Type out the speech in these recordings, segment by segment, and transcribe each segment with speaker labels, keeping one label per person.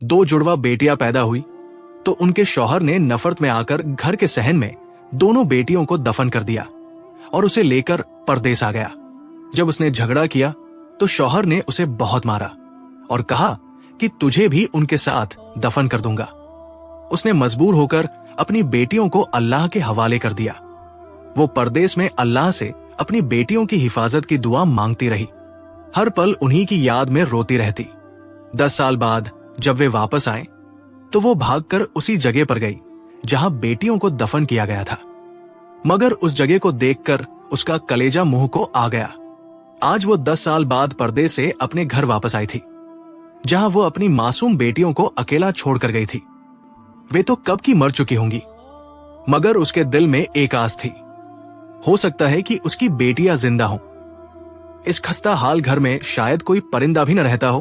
Speaker 1: 2 जुड़वा बेटियां पैदा हुई तो उनके शौहर ने नफरत में आकर घर के सहन में दोनों बेटियों को दफन कर दिया और उसे लेकर परदेस आ गया। जब उसने झगड़ा किया तो शौहर ने उसे बहुत मारा और कहा कि तुझे भी उनके साथ दफन कर दूंगा। उसने मजबूर होकर अपनी बेटियों को अल्लाह के हवाले कर दिया। वो परदेस में अल्लाह से अपनी बेटियों की हिफाजत की दुआ मांगती रही, हर पल उन्हीं की याद में रोती रहती। 10 साल बाद जब वे वापस आए तो वो भागकर उसी जगह पर गई जहां बेटियों को दफन किया गया था, मगर उस जगह को देखकर उसका कलेजा मुंह को आ गया। आज वो 10 साल बाद पर्दे से अपने घर वापस आई थी, जहां वो अपनी मासूम बेटियों को अकेला छोड़कर गई थी। वे तो कब की मर चुकी होंगी, मगर उसके दिल में एक आस थी, हो सकता है कि उसकी बेटियां जिंदा हों। इस खस्ता हाल घर में शायद कोई परिंदा भी न रहता हो,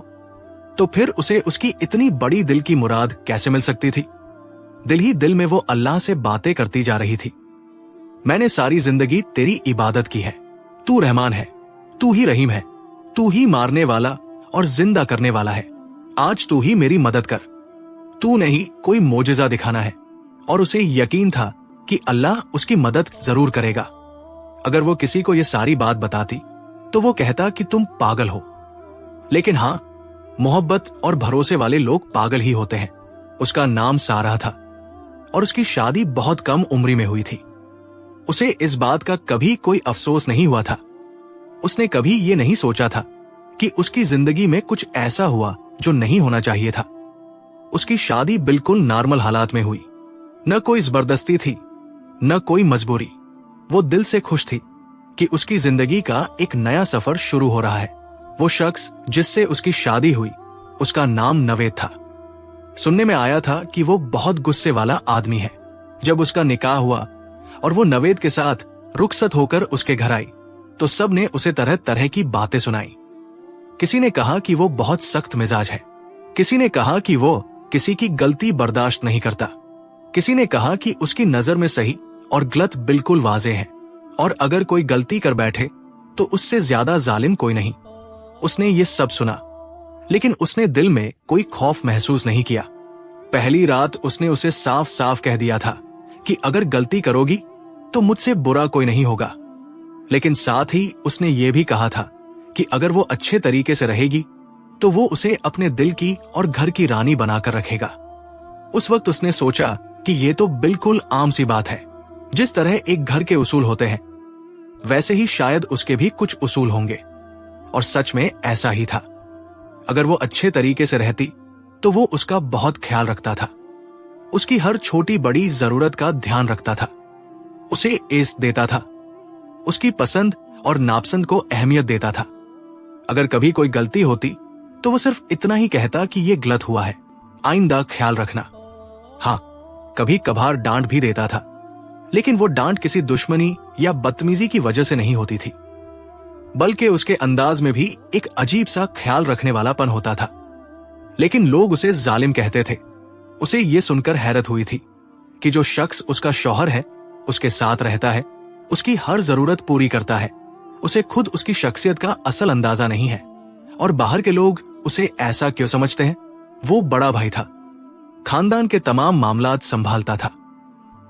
Speaker 1: तो फिर उसे उसकी इतनी बड़ी दिल की मुराद कैसे मिल सकती थी। दिल ही दिल में वो अल्लाह से बातें करती जा रही थी। मैंने सारी जिंदगी तेरी इबादत की है, तू रहमान है, तू ही रहीम है, तू ही मारने वाला और जिंदा करने वाला है। आज तू ही मेरी मदद कर। तूने ही कोई मोजिजा दिखाना है। और उसे यकीन था कि अल्लाह उसकी मदद जरूर करेगा। अगर वो किसी को ये सारी बात बताती तो वो कहता कि तुम पागल हो। लेकिन हां, मोहब्बत और भरोसे वाले लोग पागल ही होते हैं। उसका नाम सारा था और उसकी शादी बहुत कम उम्र में हुई थी। उसे इस बात का कभी कोई अफसोस नहीं हुआ था। उसने कभी ये नहीं सोचा था कि उसकी जिंदगी में कुछ ऐसा हुआ जो नहीं होना चाहिए था। उसकी शादी बिल्कुल नॉर्मल हालात में हुई, न कोई जबरदस्ती थी, न कोई मजबूरी। वो दिल से खुश थी कि उसकी जिंदगी का एक नया सफर शुरू हो रहा है। वो शख्स जिससे उसकी शादी हुई, उसका नाम नवेद था। सुनने में आया था कि वो बहुत गुस्से वाला आदमी है। जब उसका निकाह हुआ और वो नवेद के साथ रुखसत होकर उसके घर आई तो सब ने उसे तरह तरह की बातें सुनाई। किसी ने कहा कि वो बहुत सख्त मिजाज है, किसी ने कहा कि वो किसी की गलती बर्दाश्त नहीं करता, किसी ने कहा कि उसकी नजर में सही और गलत बिल्कुल वाज़ेह है और अगर कोई गलती कर बैठे तो उससे ज्यादा जालिम कोई नहीं। उसने ये सब सुना, लेकिन उसने दिल में कोई खौफ महसूस नहीं किया। पहली रात उसने उसे साफ साफ कह दिया था कि अगर गलती करोगी तो मुझसे बुरा कोई नहीं होगा। लेकिन साथ ही उसने ये भी कहा था कि अगर वो अच्छे तरीके से रहेगी तो वो उसे अपने दिल की और घर की रानी बनाकर रखेगा। उस वक्त उसने सोचा कि ये तो बिल्कुल आम सी बात है। जिस तरह एक घर के उसूल होते हैं वैसे ही शायद उसके भी कुछ उसूल होंगे। और सच में ऐसा ही था। अगर वो अच्छे तरीके से रहती तो वो उसका बहुत ख्याल रखता था, उसकी हर छोटी बड़ी जरूरत का ध्यान रखता था, उसे इज्जत देता था, उसकी पसंद और नापसंद को अहमियत देता था। अगर कभी कोई गलती होती तो वो सिर्फ इतना ही कहता कि ये गलत हुआ है, आइंदा ख्याल रखना। हाँ, कभी कभार डांट भी देता था, लेकिन वो डांट किसी दुश्मनी या बदतमीजी की वजह से नहीं होती थी, बल्कि उसके अंदाज में भी एक अजीब सा ख्याल रखने वालापन होता था। लेकिन लोग उसे जालिम कहते थे। उसे ये सुनकर हैरत हुई थी कि जो शख्स उसका शौहर है, उसके साथ रहता है, उसकी हर जरूरत पूरी करता है, उसे खुद उसकी शख्सियत का असल अंदाजा नहीं है। और बाहर के लोग उसे ऐसा क्यों समझते हैं? वो बड़ा भाई था, खानदान के तमाम मामलात संभालता था,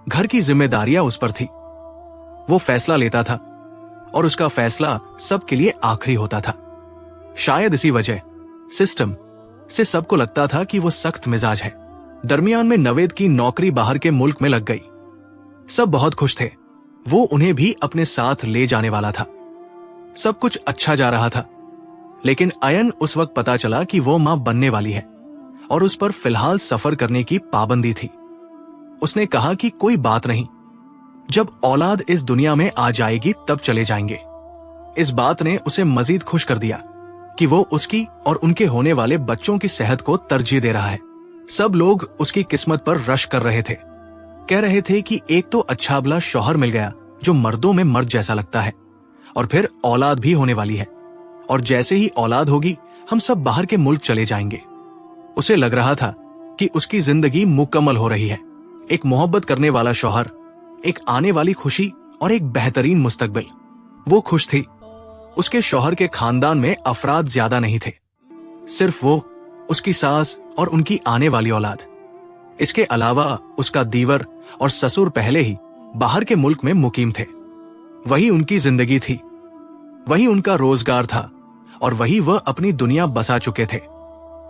Speaker 1: घर की जिम्मेदारियां उस पर थी। वो फैसला लेता था और उसका फैसला सबके लिए आखिरी होता था। शायद इसी वजह सिस्टम से सबको लगता था कि वो सख्त मिजाज है। दरमियान में नवेद की नौकरी बाहर के मुल्क में लग गई। सब बहुत खुश थे, वो उन्हें भी अपने साथ ले जाने वाला था। सब कुछ अच्छा जा रहा था। लेकिन अयन उस वक्त पता चला कि वो मां बनने वाली है और उस पर फिलहाल सफर करने की पाबंदी थी। उसने कहा कि कोई बात नहीं, जब औलाद इस दुनिया में आ जाएगी तब चले जाएंगे। इस बात ने उसे मजीद खुश कर दिया कि वो उसकी और उनके होने वाले बच्चों की सेहत को तरजीह दे रहा है। सब लोग उसकी किस्मत पर रश कर रहे थे, कह रहे थे कि एक तो अच्छा भला शौहर मिल गया जो मर्दों में मर्द जैसा लगता है, और फिर औलाद भी होने वाली है, और जैसे ही औलाद होगी हम सब बाहर के मुल्क चले जाएंगे। उसे लग रहा था कि उसकी जिंदगी मुकम्मल हो रही है। एक मोहब्बत करने वाला शौहर, एक आने वाली खुशी और एक बेहतरीन मुस्तकबिल। वो खुश थी। उसके शौहर के खानदान में अफराद ज्यादा नहीं थे, सिर्फ वो उसकी सास और उनकी आने वाली औलाद। इसके अलावा उसका दीवर और ससुर पहले ही बाहर के मुल्क में मुकीम थे। वही उनकी जिंदगी थी, वही उनका रोजगार था और वही वह अपनी दुनिया बसा चुके थे।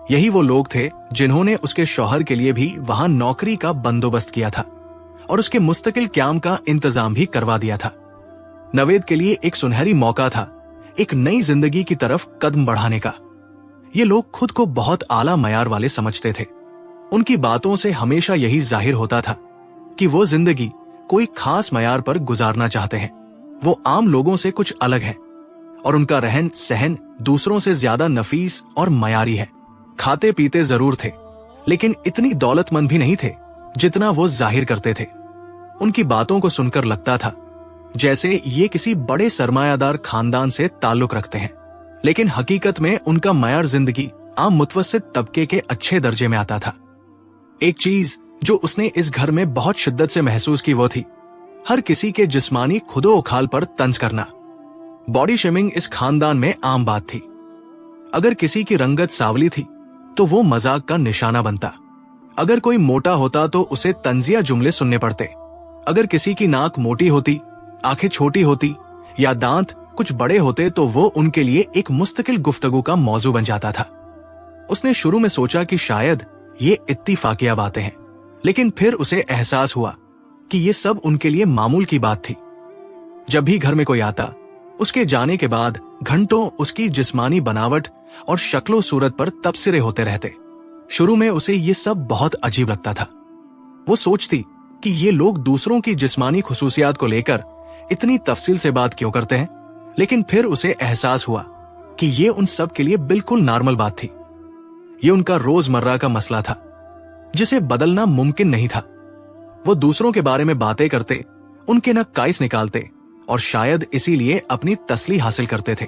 Speaker 1: यही वो लोग थे जिन्होंने उसके शौहर के लिए भी वहां नौकरी का बंदोबस्त किया था और उसके मुस्तकिल क्याम का इंतजाम भी करवा दिया था। नवेद के लिए एक सुनहरी मौका था एक नई जिंदगी की तरफ कदम बढ़ाने का। ये लोग खुद को बहुत आला मयार वाले समझते थे। उनकी बातों से हमेशा यही जाहिर होता था कि वो जिंदगी कोई खास मयार पर गुजारना चाहते हैं। वो आम लोगों से कुछ अलग है और उनका रहन सहन दूसरों से ज्यादा नफीस और मयारी है। खाते पीते जरूर थे, लेकिन इतनी दौलतमंद भी नहीं थे जितना वो जाहिर करते थे। उनकी बातों को सुनकर लगता था जैसे ये किसी बड़े सरमायादार खानदान से ताल्लुक रखते हैं, लेकिन हकीकत में उनका मयार जिंदगी आम मुतवस्सित तबके के अच्छे दर्जे में आता था। एक चीज जो उसने इस घर में बहुत शिद्दत से महसूस की वो थी हर किसी के जिस्मानी खुदो उखाल पर तंज करना। बॉडी शेमिंग इस खानदान में आम बात थी। अगर किसी की रंगत सावली थी तो वो मजाक का निशाना बनता। अगर कोई मोटा होता तो उसे तंजिया जुमले सुनने पड़ते। अगर किसी की नाक मोटी होती, आंखें छोटी होती या दांत कुछ बड़े होते तो वो उनके लिए एक मुस्तकिल गुफ्तगू का मौजू बन जाता था। उसने शुरू में सोचा कि शायद ये इत्तिफाकिया बातें हैं, लेकिन फिर उसे एहसास हुआ कि ये सब उनके लिए मामूल की बात थी। जब भी घर में कोई आता, उसके जाने के बाद घंटों उसकी जिस्मानी बनावट और शक्लो सूरत पर तबसरे होते रहते। शुरू में उसे ये सब बहुत अजीब लगता था। वो सोचती कि ये लोग दूसरों की जिस्मानी खुसूसियात को लेकर इतनी तफसील से बात क्यों करते हैं, लेकिन फिर उसे एहसास हुआ कि ये उन सब के लिए बिल्कुल नॉर्मल बात थी। ये उनका रोजमर्रा का मसला था जिसे बदलना मुमकिन नहीं था। वो दूसरों के बारे में बातें करते, उनके नक्काइस निकालते और शायद इसीलिए अपनी तसली हासिल करते थे।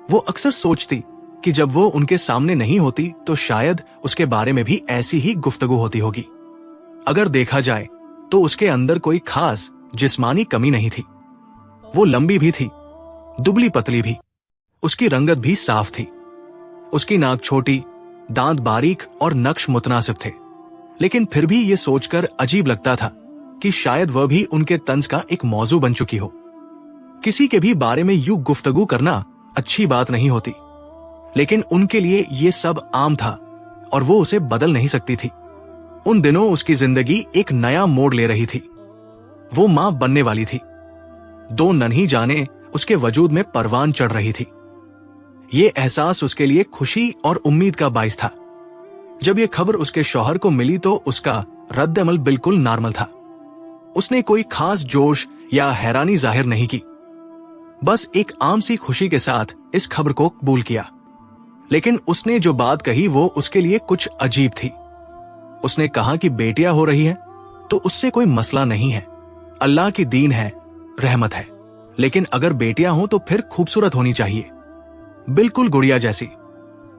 Speaker 1: वो अक्सर सोचती कि जब वो उनके सामने नहीं होती तो शायद उसके बारे में भी ऐसी ही गुफ्तगू होती होगी। अगर देखा जाए तो उसके अंदर कोई खास जिस्मानी कमी नहीं थी। वो लंबी भी थी, दुबली पतली भी, उसकी रंगत भी साफ थी। उसकी नाक छोटी, दांत बारीक और नक्श मुतनासिब थे, लेकिन फिर भी ये सोचकर अजीब लगता था कि शायद वह भी उनके तंज का एक मौजू बन चुकी हो। किसी के भी बारे में यूं गुफ्तगू करना अच्छी बात नहीं होती, लेकिन उनके लिए ये सब आम था और वो उसे बदल नहीं सकती थी। उन दिनों उसकी जिंदगी एक नया मोड़ ले रही थी। वो मां बनने वाली थी। 2 नन्ही जाने उसके वजूद में परवान चढ़ रही थी। ये एहसास उसके लिए खुशी और उम्मीद का बाइस था। जब ये खबर उसके शौहर को मिली तो उसका रद्द अमल बिल्कुल नॉर्मल था। उसने कोई खास जोश या हैरानी जाहिर नहीं की, बस एक आम सी खुशी के साथ इस खबर को कबूल किया। लेकिन उसने जो बात कही वो उसके लिए कुछ अजीब थी। उसने कहा कि बेटियां हो रही हैं तो उससे कोई मसला नहीं है, अल्लाह की दीन है, रहमत है, लेकिन अगर बेटियां हो तो फिर खूबसूरत होनी चाहिए, बिल्कुल गुड़िया जैसी।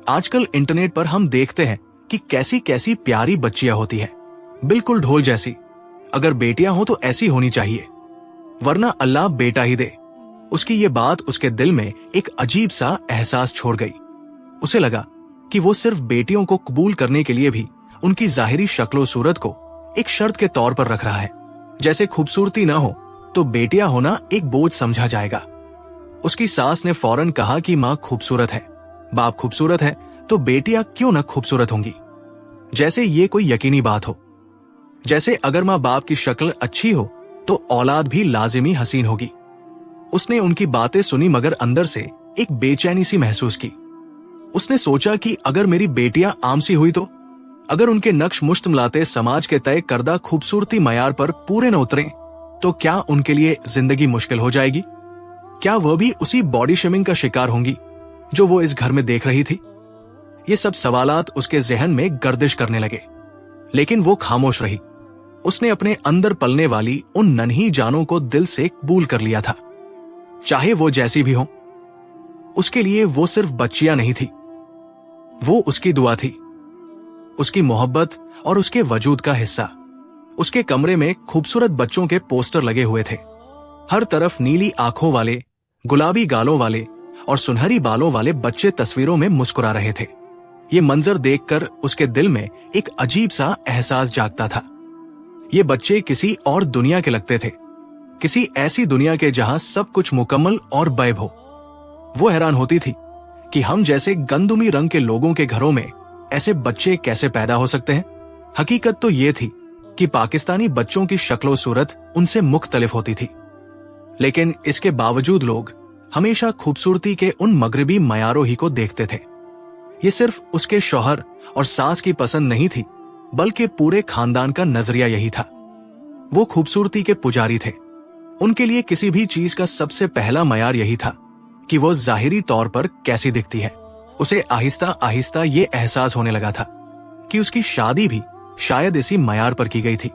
Speaker 1: आजकल इंटरनेट पर हम देखते हैं कि कैसी कैसी प्यारी बच्चियां होती हैं, बिल्कुल ढोल जैसी। अगर बेटियां हो तो ऐसी होनी चाहिए, वरना अल्लाह बेटा ही दे। उसकी ये बात उसके दिल में एक अजीब सा एहसास छोड़ गई। उसे लगा कि वो सिर्फ बेटियों को कबूल करने के लिए भी उनकी जाहिरी शक्लो सूरत को एक शर्त के तौर पर रख रहा है। जैसे खूबसूरती ना हो तो बेटियां होना एक बोझ समझा जाएगा। उसकी सास ने फौरन कहा कि माँ खूबसूरत है, बाप खूबसूरत है, तो बेटियां क्यों न खूबसूरत होंगी। जैसे ये कोई यकीनी बात हो। जैसे अगर माँ बाप की शक्ल अच्छी हो तो औलाद भी लाजिमी हसीन होगी। उसने उनकी बातें सुनी मगर अंदर से एक बेचैनी सी महसूस की। उसने सोचा कि अगर मेरी बेटियां आमसी हुई तो, अगर उनके नक्श मुश्तमलाते समाज के तय करदा खूबसूरती मयार पर पूरे न उतरे तो क्या उनके लिए जिंदगी मुश्किल हो जाएगी? क्या वह भी उसी बॉडी शेमिंग का शिकार होंगी जो वो इस घर में देख रही थी? ये सब सवालात उसके जहन में गर्दिश करने लगे, लेकिन वो खामोश रही। उसने अपने अंदर पलने वाली उन नन्ही जानों को दिल से कबूल कर लिया था, चाहे वो जैसी भी हो। उसके लिए वो सिर्फ बच्चियां नहीं थी, वो उसकी दुआ थी, उसकी मोहब्बत और उसके वजूद का हिस्सा। उसके कमरे में खूबसूरत बच्चों के पोस्टर लगे हुए थे। हर तरफ नीली आंखों वाले, गुलाबी गालों वाले और सुनहरी बालों वाले बच्चे तस्वीरों में मुस्कुरा रहे थे। ये मंजर देखकर उसके दिल में एक अजीब सा एहसास जागता था। ये बच्चे किसी और दुनिया के लगते थे, किसी ऐसी दुनिया के जहां सब कुछ मुकम्मल और बैब हो। वो हैरान होती थी कि हम जैसे गंदुमी रंग के लोगों के घरों में ऐसे बच्चे कैसे पैदा हो सकते हैं। हकीकत तो ये थी कि पाकिस्तानी बच्चों की शक्लो सूरत उनसे मुख्तलिफ होती थी, लेकिन इसके बावजूद लोग हमेशा खूबसूरती के उन मगरबी मयारों ही को देखते थे। ये सिर्फ उसके शौहर और सास की पसंद नहीं थी, बल्कि पूरे खानदान का नजरिया यही था। वो खूबसूरती के पुजारी थे। उनके लिए किसी भी चीज का सबसे पहला मयार यही था कि वो जाहिरी तौर पर कैसी दिखती है। उसे आहिस्ता आहिस्ता ये एहसास होने लगा था कि उसकी शादी भी शायद इसी मयार पर की गई थी।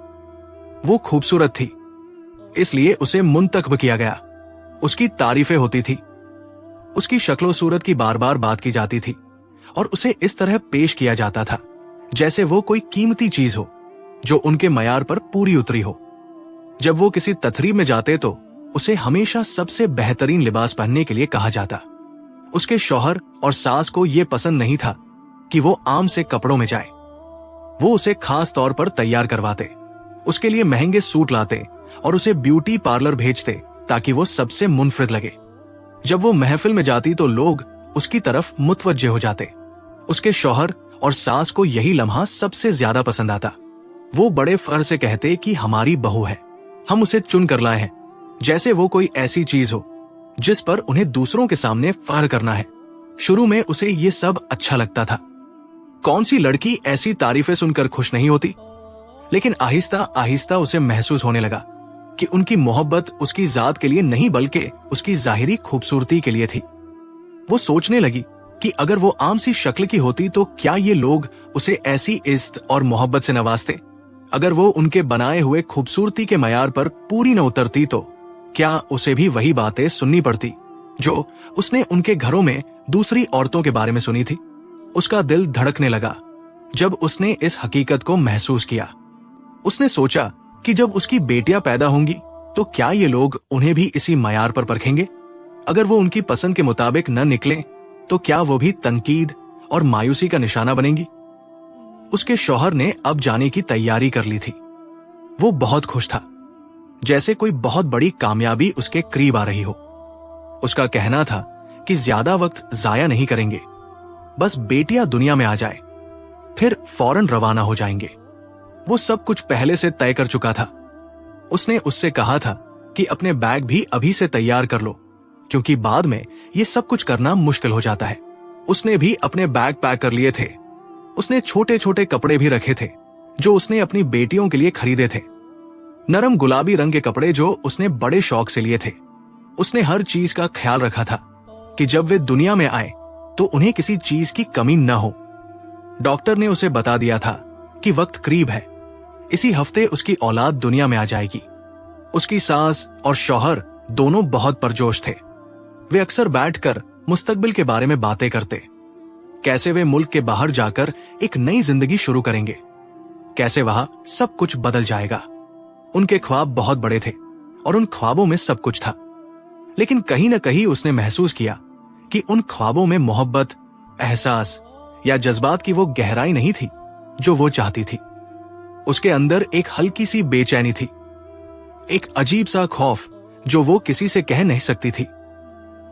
Speaker 1: वो खूबसूरत थी, इसलिए उसे मुंतखब किया गया। उसकी तारीफें होती थी, उसकी शक्लो सूरत की बार बार बात की जाती थी और उसे इस तरह पेश किया जाता था जैसे वो कोई कीमती चीज हो जो उनके मयार पर पूरी उतरी हो। जब वो किसी तकरीब में जाते तो उसे हमेशा सबसे बेहतरीन लिबास पहनने के लिए कहा जाता। उसके शौहर और सास को यह पसंद नहीं था कि वो आम से कपड़ों में जाए। वो उसे खास तौर पर तैयार करवाते, उसके लिए महंगे सूट लाते और उसे ब्यूटी पार्लर भेजते ताकि वो सबसे मुनफरिद लगे। जब वो महफिल में जाती तो लोग उसकी तरफ मुतवज्जे हो जाते। उसके शौहर और सास को यही लम्हा सबसे ज्यादा पसंद आता। वो बड़े फख्र से कहते कि हमारी बहू है, हम उसे चुन कर लाए हैं, जैसे वो कोई ऐसी चीज हो जिस पर उन्हें दूसरों के सामने फख्र करना है। शुरू में उसे ये सब अच्छा लगता था। कौन सी लड़की ऐसी तारीफें सुनकर खुश नहीं होती? लेकिन आहिस्ता आहिस्ता उसे महसूस होने लगा कि उनकी मोहब्बत उसकी जात के लिए नहीं बल्कि उसकी जाहिरी खूबसूरती के लिए थी। वो सोचने लगी कि अगर वो आम सी शक्ल की होती तो क्या ये लोग उसे ऐसी इज्जत और मोहब्बत से नवाजते? अगर वो उनके बनाए हुए खूबसूरती के मयार पर पूरी न उतरती तो क्या उसे भी वही बातें सुननी पड़ती जो उसने उनके घरों में दूसरी औरतों के बारे में सुनी थी? उसका दिल धड़कने लगा जब उसने इस हकीकत को महसूस किया। उसने सोचा कि जब उसकी बेटियां पैदा होंगी तो क्या ये लोग उन्हें भी इसी मयार पर परखेंगे? अगर वो उनकी पसंद के मुताबिक न निकले तो क्या वो भी तनकीद और मायूसी का निशाना बनेंगी? उसके शौहर ने अब जाने की तैयारी कर ली थी। वो बहुत खुश था, जैसे कोई बहुत बड़ी कामयाबी उसके करीब आ रही हो। उसका कहना था कि ज्यादा वक्त जाया नहीं करेंगे, बस बेटियां दुनिया में आ जाए, फिर फौरन रवाना हो जाएंगे। वो सब कुछ पहले से तय कर चुका था। उसने उससे कहा था कि अपने बैग भी अभी से तैयार कर लो, क्योंकि बाद में ये सब कुछ करना मुश्किल हो जाता है। उसने भी अपने बैग पैक कर लिए थे। उसने छोटे छोटे कपड़े भी रखे थे जो उसने अपनी बेटियों के लिए खरीदे थे, नरम गुलाबी रंग के कपड़े जो उसने बड़े शौक से लिए थे। उसने हर चीज का ख्याल रखा था कि जब वे दुनिया में आए तो उन्हें किसी चीज की कमी न हो। डॉक्टर ने उसे बता दिया था कि वक्त करीब है, इसी हफ्ते उसकी औलाद दुनिया में आ जाएगी। उसकी सास और शौहर दोनों बहुत परजोश थे। वे अक्सर बैठकर मुस्तकबिल के बारे में बातें करते, कैसे वे मुल्क के बाहर जाकर एक नई जिंदगी शुरू करेंगे, कैसे वहां सब कुछ बदल जाएगा। उनके ख्वाब बहुत बड़े थे और उन ख्वाबों में सब कुछ था, लेकिन कहीं न कहीं उसने महसूस किया कि उन ख्वाबों में मोहब्बत, एहसास या जज्बात की वो गहराई नहीं थी जो वो चाहती थी। उसके अंदर एक हल्की सी बेचैनी थी, एक अजीब सा खौफ जो वो किसी से कह नहीं सकती थी।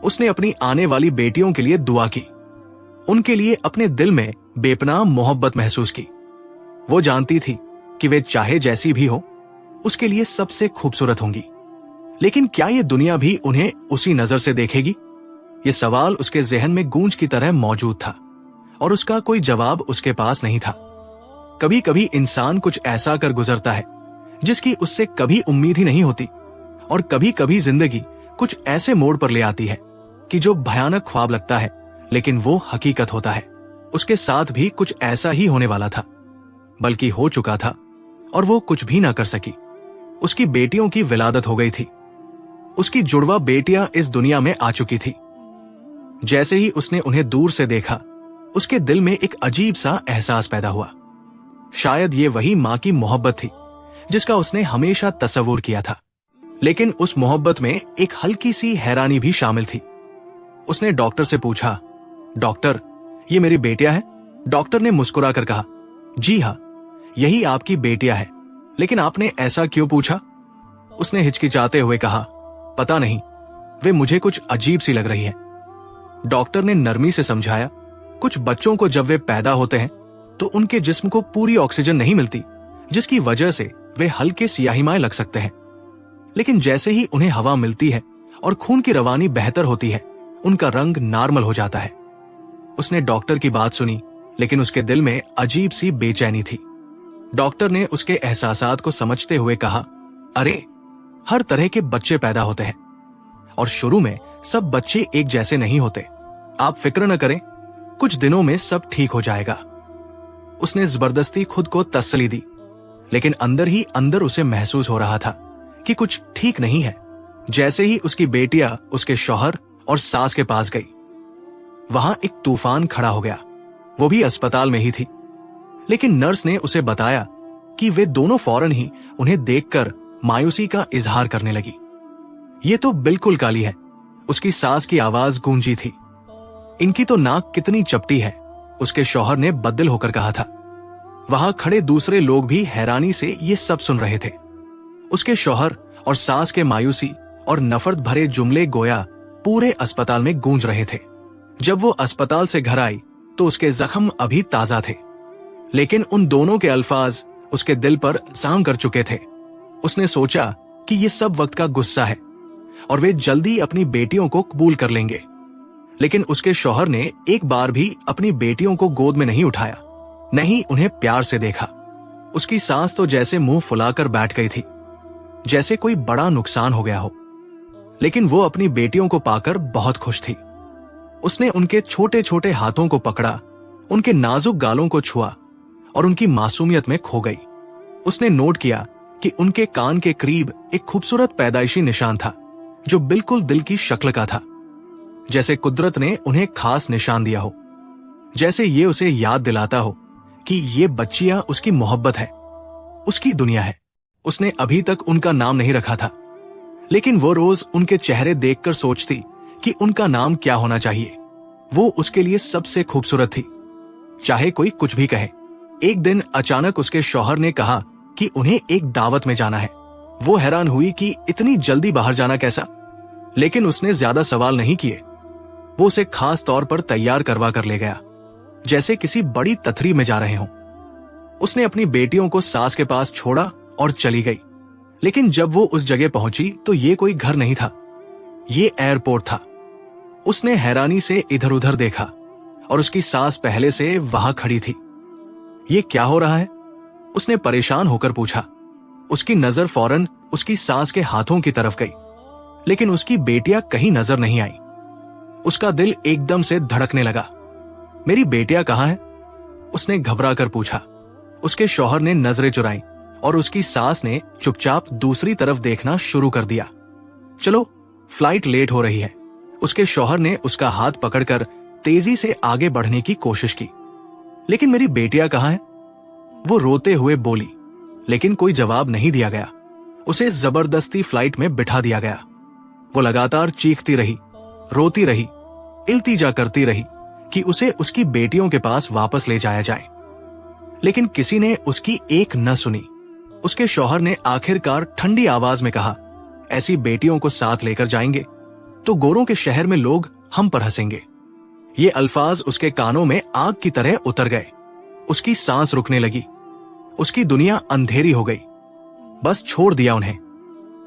Speaker 1: उसने अपनी आने वाली बेटियों के लिए दुआ की, उनके लिए अपने दिल में बेपनाह मोहब्बत महसूस की। वो जानती थी कि वे चाहे जैसी भी हो उसके लिए सबसे खूबसूरत होंगी, लेकिन क्या ये दुनिया भी उन्हें उसी नजर से देखेगी? ये सवाल उसके जहन में गूंज की तरह मौजूद था और उसका कोई जवाब उसके पास नहीं था। कभी कभी इंसान कुछ ऐसा कर गुजरता है जिसकी उससे कभी उम्मीद ही नहीं होती, और कभी कभी जिंदगी कुछ ऐसे मोड़ पर ले आती है कि जो भयानक ख्वाब लगता है लेकिन वो हकीकत होता है। उसके साथ भी कुछ ऐसा ही होने वाला था, बल्कि हो चुका था, और वो कुछ भी ना कर सकी। उसकी बेटियों की विलादत हो गई थी। उसकी जुड़वा बेटियां इस दुनिया में आ चुकी थी। जैसे ही उसने उन्हें दूर से देखा, उसके दिल में एक अजीब सा एहसास पैदा हुआ। शायद ये वही मां की मोहब्बत थी जिसका उसने हमेशा तस्वुर किया था, लेकिन उस मोहब्बत में एक हल्की सी हैरानी भी शामिल थी। उसने डॉक्टर से पूछा, डॉक्टर, ये मेरी बेटियां हैं? डॉक्टर ने मुस्कुराकर कहा, जी हाँ, यही आपकी बेटियां है, लेकिन आपने ऐसा क्यों पूछा? उसने हिचकिचाते हुए कहा, पता नहीं, वे मुझे कुछ अजीब सी लग रही है। डॉक्टर ने नरमी से समझाया, कुछ बच्चों को जब वे पैदा होते हैं तो उनके जिस्म को पूरी ऑक्सीजन नहीं मिलती, जिसकी वजह से वे हल्के सियाहिमाए लग सकते हैं। लेकिन जैसे ही उन्हें हवा मिलती है और खून की रवानी बेहतर होती है, उनका रंग नॉर्मल हो जाता है। उसने डॉक्टर की बात सुनी, लेकिन उसके दिल में अजीब सी बेचैनी थी। डॉक्टर ने उसके एहसासात को समझते हुए कहा, अरे, हर तरह के बच्चे पैदा होते हैं और शुरू में सब बच्चे एक जैसे नहीं होते। आप फिक्र न करें, कुछ दिनों में सब ठीक हो जाएगा। उसने जबरदस्ती खुद को तसल्ली दी, लेकिन अंदर ही अंदर उसे महसूस हो रहा था कि कुछ ठीक नहीं है। जैसे ही उसकी बेटियां उसके शौहर और सास के पास गई, वहां एक तूफान खड़ा हो गया। वो भी अस्पताल में ही थी, लेकिन नर्स ने उसे बताया कि वे दोनों फौरन ही उन्हें देखकर मायूसी का इजहार करने लगी। ये तो बिल्कुल काली है, उसकी सास की आवाज गूंजी थी। इनकी तो नाक कितनी चपटी है, उसके शौहर ने बददिल होकर कहा था। वहां खड़े दूसरे लोग भी हैरानी से ये सब सुन रहे थे। उसके शौहर और सास के मायूसी और नफरत भरे जुमले गोया पूरे अस्पताल में गूंज रहे थे। जब वो अस्पताल से घर आई तो उसके जख्म अभी ताजा थे, लेकिन उन दोनों के अल्फाज उसके दिल पर जाम कर चुके थे। उसने सोचा कि ये सब वक्त का गुस्सा है और वे जल्दी अपनी बेटियों को कबूल कर लेंगे। लेकिन उसके शौहर ने एक बार भी अपनी बेटियों को गोद में नहीं उठाया, नहीं उन्हें प्यार से देखा। उसकी सास तो जैसे मुंह फुलाकर बैठ गई थी, जैसे कोई बड़ा नुकसान हो गया हो। लेकिन वो अपनी बेटियों को पाकर बहुत खुश थी। उसने उनके छोटे छोटे हाथों को पकड़ा, उनके नाजुक गालों को छुआ और उनकी मासूमियत में खो गई। उसने नोट किया कि उनके कान के करीब एक खूबसूरत पैदाइशी निशान था, जो बिल्कुल दिल की शक्ल का था, जैसे कुदरत ने उन्हें खास निशान दिया हो, जैसे ये उसे याद दिलाता हो कि ये बच्चियां उसकी मोहब्बत है, उसकी दुनिया है। उसने अभी तक उनका नाम नहीं रखा था, लेकिन वो रोज उनके चेहरे देखकर सोचती कि उनका नाम क्या होना चाहिए। वो उसके लिए सबसे खूबसूरत थी, चाहे कोई कुछ भी कहे। एक दिन अचानक उसके शौहर ने कहा कि उन्हें एक दावत में जाना है। वो हैरान हुई कि इतनी जल्दी बाहर जाना कैसा, लेकिन उसने ज्यादा सवाल नहीं किए। वो उसे खास तौर पर तैयार करवा कर ले गया, जैसे किसी बड़ी तथरी में जा रहे हों। उसने अपनी बेटियों को सास के पास छोड़ा और चली गई। लेकिन जब वो उस जगह पहुंची तो ये कोई घर नहीं था, ये एयरपोर्ट था। उसने हैरानी से इधर उधर देखा और उसकी सास पहले से वहां खड़ी थी। ये क्या हो रहा है? उसने परेशान होकर पूछा। उसकी नजर फौरन उसकी सास के हाथों की तरफ गई, लेकिन उसकी बेटियां कहीं नजर नहीं आई। उसका दिल एकदम से धड़कने लगा। मेरी बेटियां कहां हैं? उसने घबरा कर पूछा। उसके शौहर ने नजरें चुराई और उसकी सास ने चुपचाप दूसरी तरफ देखना शुरू कर दिया। चलो, फ्लाइट लेट हो रही है। उसके शौहर ने उसका हाथ पकड़कर तेजी से आगे बढ़ने की कोशिश की। लेकिन मेरी बेटियां कहां हैं? वो रोते हुए बोली, लेकिन कोई जवाब नहीं दिया गया। उसे जबरदस्ती फ्लाइट में बिठा दिया गया। वो लगातार चीखती रही, रोती रही, इल्तिजा करती रही कि उसे उसकी बेटियों के पास वापस ले जाया जाए, लेकिन किसी ने उसकी एक न सुनी। उसके शौहर ने आखिरकार ठंडी आवाज में कहा, ऐसी बेटियों को साथ लेकर जाएंगे तो गोरों के शहर में लोग हम पर हंसेंगे। ये अल्फाज उसके कानों में आग की तरह उतर गए। उसकी सांस रुकने लगी। उसकी दुनिया अंधेरी हो गई। बस छोड़ दिया उन्हें,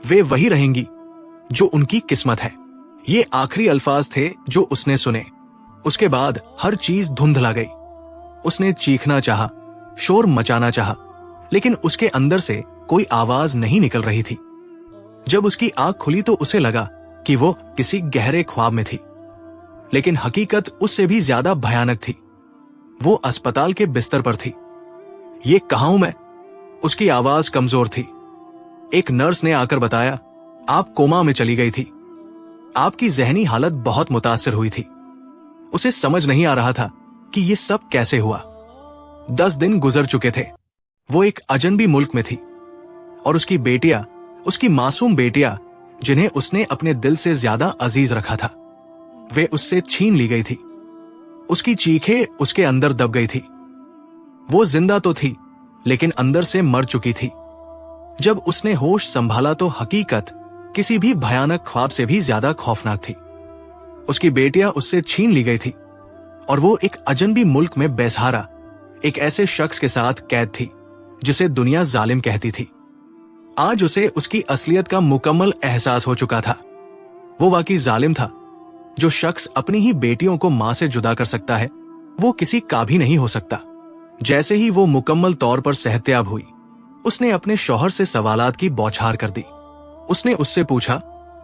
Speaker 1: वे वही रहेंगी जो उनकी किस्मत है। ये आखिरी अल्फाज थे जो उसने सुने। उसके बाद हर चीज धुंधला गई। उसने चीखना चाहा, शोर मचाना चाहा, लेकिन उसके अंदर से कोई आवाज नहीं निकल रही थी। जब उसकी आंख खुली तो उसे लगा कि वो किसी गहरे ख्वाब में थी, लेकिन हकीकत उससे भी ज्यादा भयानक थी। वो अस्पताल के बिस्तर पर थी। ये कहां हूं मैं? उसकी आवाज कमजोर थी। एक नर्स ने आकर बताया, आप कोमा में चली गई थी। आपकी जहनी हालत बहुत मुतासिर हुई थी। उसे समझ नहीं आ रहा था कि ये सब कैसे हुआ। 10 दिन गुजर चुके थे। वो एक अजनबी मुल्क में थी और उसकी बेटियां, उसकी मासूम बेटियां, जिन्हें उसने अपने दिल से ज्यादा अजीज रखा था, वे उससे छीन ली गई थी। उसकी चीखें उसके अंदर दब गई थी। वो जिंदा तो थी, लेकिन अंदर से मर चुकी थी। जब उसने होश संभाला तो हकीकत किसी भी भयानक ख्वाब से भी ज्यादा खौफनाक थी। उसकी बेटियां उससे छीन ली गई थी और वो एक अजनबी मुल्क में बेसहारा एक ऐसे शख्स के साथ कैद थी जिसे दुनिया जालिम कहती थी। आज उसे उसकी असलियत का मुकम्मल एहसास हो चुका था। वो वाकई जालिम था। जो शख्स अपनी ही बेटियों को मां से जुदा कर सकता है, वो किसी का भी नहीं हो सकता। जैसे ही वो मुकम्मल तौर पर सेहतयाब हुई, उसने अपने शौहर से सवालात की बौछार कर दी। उसने उससे पूछा,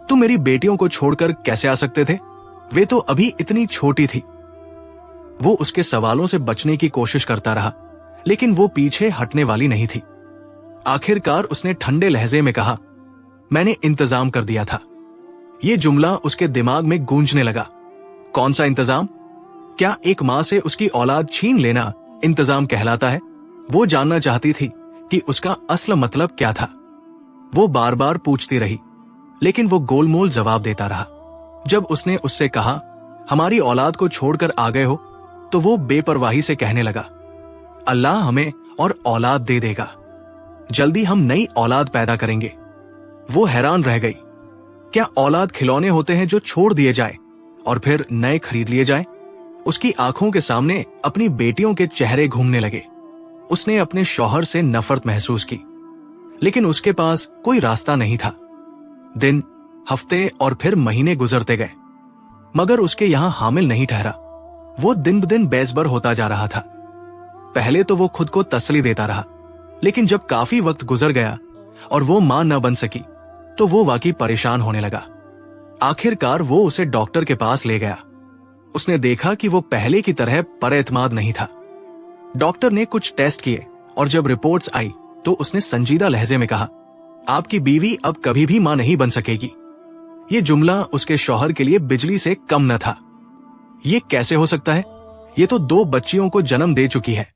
Speaker 1: तुम मेरी बेटियों को छोड़कर कैसे आ सकते थे? वे तो अभी इतनी छोटी थी। वो उसके सवालों से बचने की कोशिश करता रहा, लेकिन वो पीछे हटने वाली नहीं थी। आखिरकार उसने ठंडे लहजे में कहा, मैंने इंतजाम कर दिया था। ये जुमला उसके दिमाग में गूंजने लगा। कौन सा इंतजाम? क्या एक मां से उसकी औलाद छीन लेना इंतजाम कहलाता है? वो जानना चाहती थी कि उसका असल मतलब क्या था। वो बार बार पूछती रही, लेकिन वो गोलमोल जवाब देता रहा। जब उसने उससे कहा, हमारी औलाद को छोड़कर आ गए हो, तो वो बेपरवाही से कहने लगा, अल्लाह हमें और औलाद दे देगा। जल्दी हम नई औलाद पैदा करेंगे। वो हैरान रह गई। क्या औलाद खिलौने होते हैं जो छोड़ दिए जाए और फिर नए खरीद लिए जाए? उसकी आंखों के सामने अपनी बेटियों के चेहरे घूमने लगे। उसने अपने शौहर से नफरत महसूस की, लेकिन उसके पास कोई रास्ता नहीं था। दिन, हफ्ते और फिर महीने गुजरते गए, मगर उसके यहां हामिल नहीं ठहरा। वो दिन ब दिन बेसबर होता जा रहा था। पहले तो वो खुद को तसल्ली देता रहा, लेकिन जब काफी वक्त गुजर गया और वो मां न बन सकी, तो वो वाकई परेशान होने लगा। आखिरकार वो उसे डॉक्टर के पास ले गया। उसने देखा कि वो पहले की तरह परेएतमाद नहीं था। डॉक्टर ने कुछ टेस्ट किए और जब रिपोर्ट्स आई तो उसने संजीदा लहजे में कहा, आपकी बीवी अब कभी भी मां नहीं बन सकेगी। ये जुमला उसके शौहर के लिए बिजली से कम न था। ये कैसे हो सकता है? ये तो 2 बच्चियों को जन्म दे चुकी है।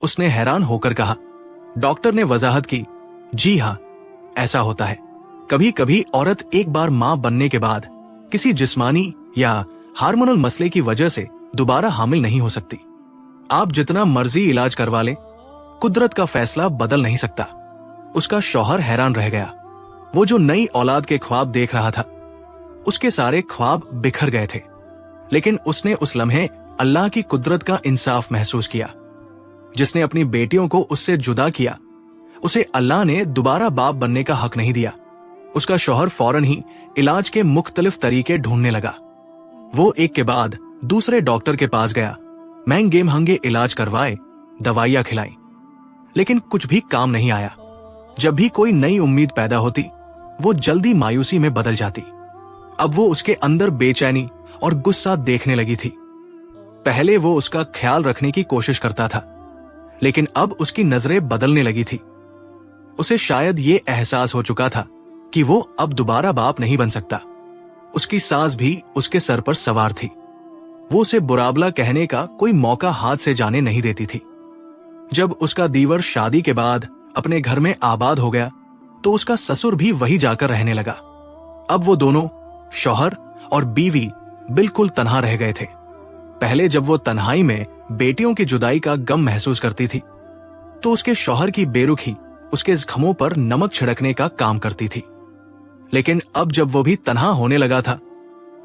Speaker 1: उसने हैरान होकर कहा। डॉक्टर ने वजाहत की, जी हां, ऐसा होता है। कभी कभी औरत एक बार मां बनने के बाद किसी जिस्मानी या हार्मोनल मसले की वजह से दोबारा हामिल नहीं हो सकती। आप जितना मर्जी इलाज करवा लें, कुदरत का फैसला बदल नहीं सकता। उसका शौहर हैरान रह गया। वो जो नई औलाद के ख्वाब देख रहा था, उसके सारे ख्वाब बिखर गए थे। लेकिन उसने उस लम्हे अल्लाह की कुदरत का इंसाफ महसूस किया। जिसने अपनी बेटियों को उससे जुदा किया, उसे अल्लाह ने दोबारा बाप बनने का हक नहीं दिया। उसका शौहर फौरन ही इलाज के मुख्तलिफ तरीके ढूंढने लगा। वो एक के बाद दूसरे डॉक्टर के पास गया, महंगे महंगे इलाज करवाए, दवाइयां खिलाई, लेकिन कुछ भी काम नहीं आया। जब भी कोई नई उम्मीद पैदा होती, वो जल्दी मायूसी में बदल जाती। अब वो उसके अंदर बेचैनी और गुस्सा देखने लगी थी। पहले वो उसका ख्याल रखने की कोशिश करता था, लेकिन अब उसकी नजरें बदलने लगी थी। उसे शायद ये एहसास हो चुका था कि वो अब दोबारा बाप नहीं बन सकता। उसकी सास भी उसके सर पर सवार थी। वो उसे बुराबला कहने का कोई मौका हाथ से जाने नहीं देती थी। जब उसका दीवर शादी के बाद अपने घर में आबाद हो गया, तो उसका ससुर भी वही जाकर रहने लगा। अब वो दोनों, शौहर और बीवी, बिल्कुल तन्हा रह गए थे। पहले जब वो तन्हाई में बेटियों की जुदाई का गम महसूस करती थी, तो उसके शौहर की बेरुखी उसके जख्मों पर नमक छिड़कने का काम करती थी। लेकिन अब जब वो भी तन्हा होने लगा था,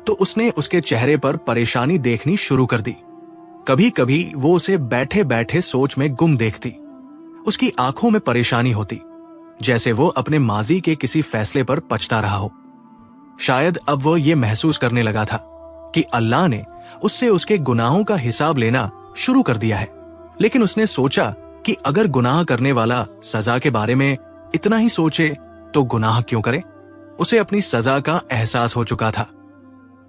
Speaker 1: तो उसने उसके चेहरे पर परेशानी देखनी शुरू कर दी। कभी कभी वो उसे बैठे बैठे सोच में गुम देखती। उसकी आंखों में परेशानी होती, जैसे वो अपने माजी के किसी फैसले पर पछता रहा हो। शायद अब वो ये महसूस करने लगा था कि अल्लाह ने उससे उसके गुनाहों का हिसाब लेना शुरू कर दिया है। लेकिन उसने सोचा कि अगर गुनाह करने वाला सजा के बारे में इतना ही सोचे, तो गुनाह क्यों करे? उसे अपनी सजा का एहसास हो चुका था,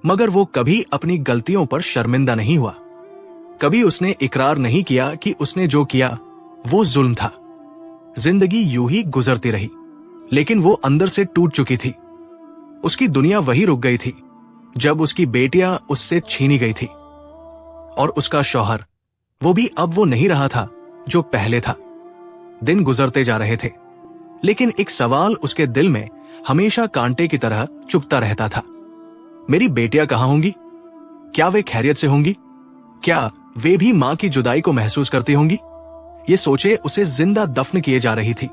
Speaker 1: मगर वो कभी अपनी गलतियों पर शर्मिंदा नहीं हुआ। कभी उसने इकरार नहीं किया कि उसने जो किया वो जुल्म था। जिंदगी यूं ही गुजरती रही, लेकिन वो अंदर से टूट चुकी थी। उसकी दुनिया वही रुक गई थी जब उसकी बेटियां उससे छीनी गई थी। और उसका शौहर, वो भी अब वो नहीं रहा था जो पहले था। दिन गुजरते जा रहे थे, लेकिन एक सवाल उसके दिल में हमेशा कांटे की तरह चुभता रहता था। मेरी बेटियां कहां होंगी? क्या वे खैरियत से होंगी? क्या वे भी मां की जुदाई को महसूस करती होंगी? ये सोचे उसे जिंदा दफन किए जा रही थी।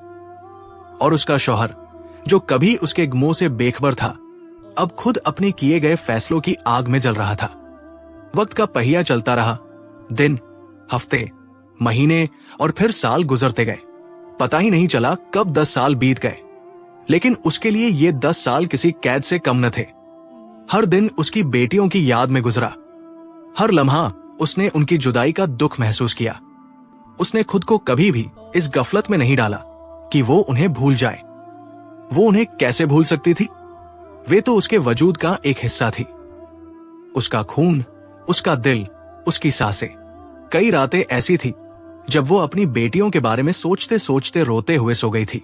Speaker 1: और उसका शौहर, जो कभी उसके मुंह से बेखबर था, अब खुद अपने किए गए फैसलों की आग में जल रहा था। वक्त का पहिया चलता रहा। दिन, हफ्ते, महीने और फिर साल गुजरते गए। पता ही नहीं चला कब 10 साल बीत गए। लेकिन उसके लिए ये 10 साल किसी कैद से कम न थे। हर दिन उसकी बेटियों की याद में गुजरा। हर लम्हा उसने उनकी जुदाई का दुख महसूस किया। उसने खुद को कभी भी इस गफलत में नहीं डाला कि वो उन्हें भूल जाए। वो उन्हें कैसे भूल सकती थी? वे तो उसके वजूद का एक हिस्सा थी। उसका खून, उसका दिल, उसकी सांसें। कई रातें ऐसी थी जब वो अपनी बेटियों के बारे में सोचते सोचते रोते हुए सो गई थी।